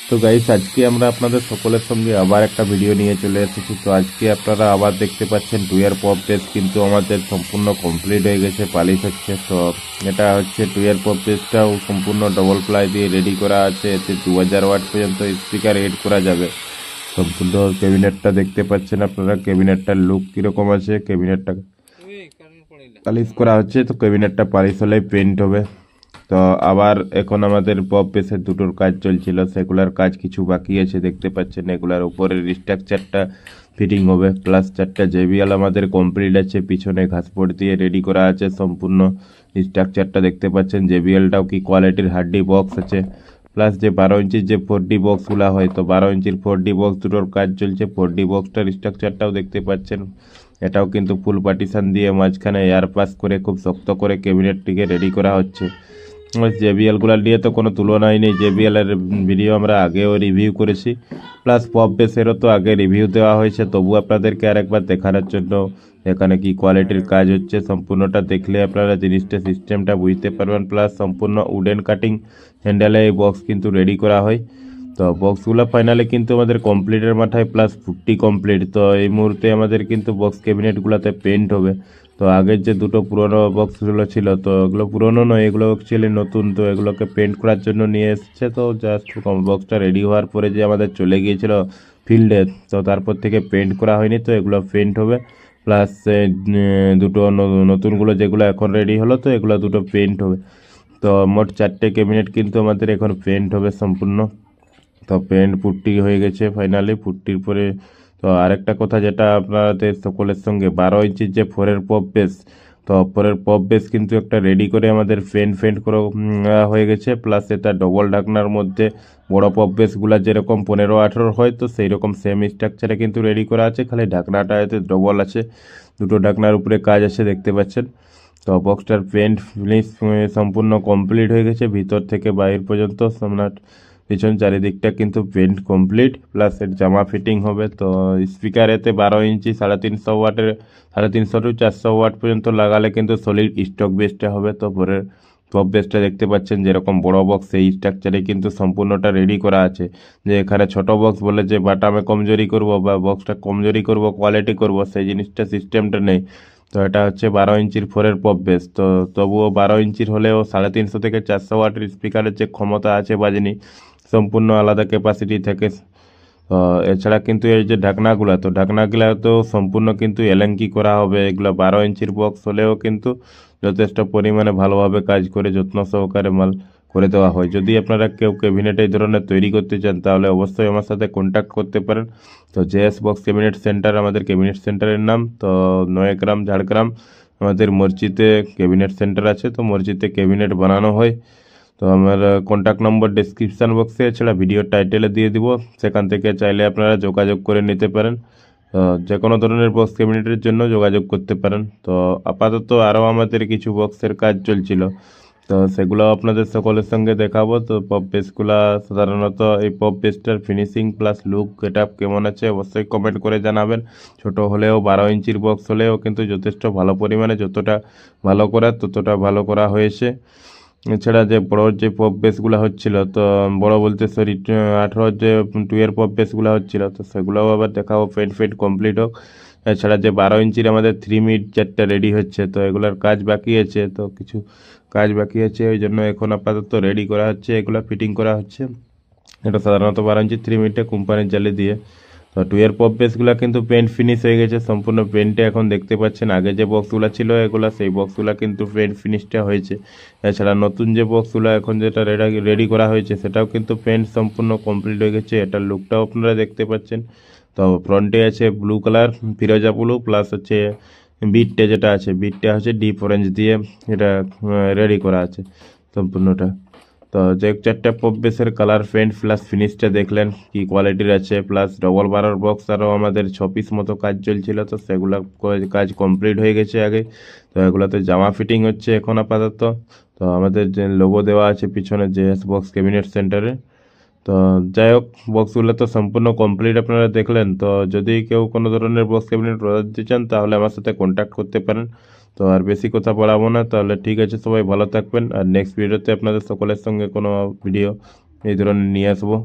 তো গাইস, আজকে আমরা আপনাদের সকলের সঙ্গে আবার একটা ভিডিও নিয়ে চলে এসেছি। তো আজকে আপনারা আবার দেখতে পাচ্ছেন টুয়ের পপ বেস কিন্তু আমাদের সম্পূর্ণ কমপ্লিট হয়ে গেছে, পালিশ হচ্ছে। তো এটা হচ্ছে টুয়ের পপ বেসটাও সম্পূর্ণ ডবল প্লাই দিয়ে রেডি করা আছে। এতে 2000 ওয়াট পর্যন্ত স্পিকার এড করা যাবে। সম্পূর্ণ ক্যাবিনেটটা দেখতে পাচ্ছেন আপনারা, ক্যাবিনেটটার লুক কিরকম আছে। ক্যাবিনেটটা পালিশ করা হচ্ছে, তো ক্যাবিনেটটা পালিশ হলেই পেন্ট হবে। তো আবার এখন আমাদের পপ বেসের দুটোর কাজ চলছিল, সেগুলার কাজ কিছু বাকি আছে দেখতে পাচ্ছেন। এগুলার উপরের স্ট্রাকচারটা ফিটিং হবে, প্লাস 4টা জেবিএল আমাদের কমপ্লিট আছে, পিছনে ঘাসপোর্ট দিয়ে রেডি করা আছে সম্পূর্ণ স্ট্রাকচারটা দেখতে পাচ্ছেন। জেবিএলটাও কি কোয়ালিটির হার্ডি বক্স আছে, প্লাস যে 12 ইঞ্চির যে 4D বক্সগুলো হয়, তো 12 ইঞ্চির 4D বক্স দুটোর কাজ চলছে। 4D বক্সটার স্ট্রাকচারটাও দেখতে পাচ্ছেন। এটাও কিন্তু ফুল পার্টিশন দিয়ে মাঝখানে এয়ার পাস করে খুব শক্ত করে ক্যাবিনেটটিকে রেডি করা হচ্ছে। জেবিএলগুলো নিয়ে তো কোনো তুলনাই নেই, জেবিএলের ভিডিও আমরা আগেও রিভিউ করেছি, প্লাস পপ বেসেরও তো আগে রিভিউ দেওয়া হয়েছে। তবু আপনাদেরকে আরেকবার দেখানোর জন্য এখানে কি কোয়ালিটির কাজ হচ্ছে সম্পূর্ণটা দেখলে আপনারা জিনিসটা সিস্টেমটা বুঝতে পারবেন। প্লাস সম্পূর্ণ উডেন কাটিং হ্যান্ডেলে এই বক্স কিন্তু রেডি করা হয়। তো বক্সগুলো ফাইনালি কিন্তু আমাদের কমপ্লিটের মাথায়, প্লাস ফুটটি কমপ্লিট। তো এই মুহূর্তে আমাদের কিন্তু বক্স ক্যাবিনেটগুলোতে পেন্ট হবে। তো আগের যে দুটো পুরনো বক্সগুলো ছিল, তো এগুলো পুরনো নয়, এগুলো অ্যাকচুয়ালি নতুন। তো এগুলোকে পেন্ট করার জন্য নিয়ে এসছে। তো জাস্ট বক্সটা রেডি হওয়ার পরে যে আমাদের চলে গিয়েছিল ফিল্ডে, তো তারপর থেকে পেন্ট করা হয়নি। তো এগুলো পেন্ট হবে, প্লাস দুটো নতুনগুলো যেগুলো এখন রেডি হলো, তো এগুলো দুটো পেন্ট হবে। তো মোট 4টে ক্যাবিনেট কিন্তু আমাদের এখন পেন্ট হবে সম্পূর্ণ। তো পেন্ট পুট্টি হয়ে গেছে ফাইনালি। পুট্টির পরে তো আরেকটা কথা যেটা আপনাদের সকলের সঙ্গে, 12 ইঞ্চির যে ফোরের পপ বেস, তো ফোরের পপ বেস কিন্তু একটা রেডি করে আমাদের ফেন্ট করে হয়ে গেছে। প্লাস এটা ডবল ঢাকনার মধ্যে বড় পপ বেসগুলো যেরকম 15-18 হয়, তো সেই রকম সেম স্ট্রাকচারে কিন্তু রেডি করা আছে, খালি ঢাকনাটা এতে ডবল আছে। দুটো ঢাকনার উপরে কাজ আছে দেখতে পাচ্ছেন। তো বক্সটার পেন্ট ফিনিশ সম্পূর্ণ কমপ্লিট হয়ে গেছে, ভিতর থেকে বাইর পর্যন্ত সম্রাট পিছন চারিদিকটা কিন্তু পেন্ট কমপ্লিট, প্লাস এর জামা ফিটিং হবে। তো স্পিকার এতে 12 ইঞ্চি 350 ওয়াটের, 350 টু 400 ওয়াট পর্যন্ত লাগালে কিন্তু সলিড স্টক বেসটা হবে। তো পরে টপ বেসটা দেখতে পাচ্ছেন যেরকম বড় বক্স, সেই স্ট্রাকচারে কিন্তু সম্পূর্ণটা রেডি করা আছে। যে এখানে ছোট বক্স বলে যে বাটামে কমজোরি করব বা বক্সটা কমজোরি করব, কোয়ালিটি করব, সেই জিনিসটা সিস্টেমটা নেই। তো এটা হচ্ছে 12 ইঞ্চির ফোরের পপ বেস। তো তবুও 12 ইঞ্চির হলেও 350 থেকে 400 ওয়াটের স্পিকারের যে ক্ষমতা আছে বাজনি, সম্পূর্ণ আলাদা ক্যাপাসিটি থেকে। এছাড়া কিন্তু এই যে ঢাকনাগুলো, তো ঢাকনাগুলো তো সম্পূর্ণ কিন্তু এলেঙ্কি করা হবে। এগুলো 12 ইঞ্চির বক্স হলেও কিন্তু যথেষ্ট পরিমাণে ভালোভাবে কাজ করে যত্ন সহকারে মাল করে দেওয়া হয়। যদি আপনারা কেউ ক্যাবিনেট এই ধরনের তৈরি করতে চান, তাহলে অবশ্যই আমার সাথে কন্ট্যাক্ট করতে পারেন। তো জেএস বক্স ক্যাবিনেট সেন্টার আমাদের ক্যাবিনেট সেন্টারের নাম। তো নয়াগ্রাম ঝাড়গ্রাম আমাদের মসজিদে ক্যাবিনেট সেন্টার আছে। তো মসজিদে ক্যাবিনেট বানানো হয়। তো আমার কন্ট্যাক্ট নম্বর ডেসক্রিপশান বক্সে, এছাড়া ভিডিও টাইটেলে দিয়ে দিব, সেখান থেকে চাইলে আপনারা যোগাযোগ করে নিতে পারেন। যে কোনো ধরনের বক্স ক্যাবিনেটের জন্য যোগাযোগ করতে পারেন। তো আপাতত আরও আমাদের কিছু বক্সের কাজ চলছিল, তো সেগুলো আপনাদের সকলের সঙ্গে দেখাবো। তো পপ বেসগুলা সাধারণত এই পপ বেসটার ফিনিশিং প্লাস লুক এটা কেমন আছে অবশ্যই কমেন্ট করে জানাবেন। ছোট হলেও 12 ইঞ্চির বক্স হলেও কিন্তু যথেষ্ট ভালো পরিমাণে, যতটা ভালো করার ততটা ভালো করা হয়েছে। এছাড়া যে বড় যে পপ বেসগুলো হচ্ছিল, তো বড় বলতে সরি 18 যে টুয়ের পপ বেসগুলো হচ্ছিল, তো সেগুলোও আবার দেখাবো পেন্ট কমপ্লিট হোক। এছাড়া যে 12 ইঞ্চির আমাদের 3 মিড 4টা রেডি হচ্ছে, তো এগুলোর কাজ বাকি আছে। তো কিছু কাজ বাকি আছে, ওই জন্য এখন আপাতত রেডি করা হচ্ছে, এগুলো ফিটিং করা হচ্ছে। এটা সাধারণত 12 ইঞ্চি 3 মিডে কোম্পানির জালি দিয়ে। তো টুয়ের পপ বেসগুলো কিন্তু পেন্ট ফিনিশ হয়ে গেছে সম্পূর্ণ। পেন্টে এখন দেখতে পাচ্ছেন, আগে যে বক্সগুলো ছিল এগুলো, সেই বক্সগুলো কিন্তু পেন্ট ফিনিশটা হয়েছে। এছাড়া নতুন যে বক্সগুলো এখন যেটা রেডি করা হয়েছে, সেটাও কিন্তু পেন্ট সম্পূর্ণ কমপ্লিট হয়ে গেছে। এটার লুকটাও আপনারা দেখতে পাচ্ছেন। তো ফ্রন্টে আছে ব্লু কালার, ফিরোজা ব্লু, প্লাস হচ্ছে বিটটা যেটা আছে, বিটটা হচ্ছে ডিপ অরেঞ্জ দিয়ে এটা রেডি করা আছে সম্পূর্ণটা। তো যে 4টা পপ বেসের কালার পেন্ট প্লাস ফিনিশটা দেখলেন কি কোয়ালিটির আছে, প্লাস ডবল বারার বক্স আরও আমাদের 6 পিস মতো কাজ চলছিল, তো সেগুলো কাজ কমপ্লিট হয়ে গেছে আগে। তো এগুলোতে জামা ফিটিং হচ্ছে এখন আপাতত। তো আমাদের যে লোগো দেওয়া আছে পিছনে জেএস বক্স ক্যাবিনেট সেন্টারে। তো যাই হোক, বক্সগুলো তো সম্পূর্ণ কমপ্লিট আপনারা দেখলেন। তো যদি কেউ কোনো ধরনের বক্স ক্যাবিনেট অর্ডার দিতে চান, তাহলে আমার সাথে কন্ট্যাক্ট করতে পারেন। তো আর বেশি কথা বলাবো না, তাহলে ঠিক আছে, সবাই ভালো থাকবেন। আর নেক্সট ভিডিওতে আপনাদের সকলের সঙ্গে কোনো ভিডিও এই ধরনের নিয়ে আসবো।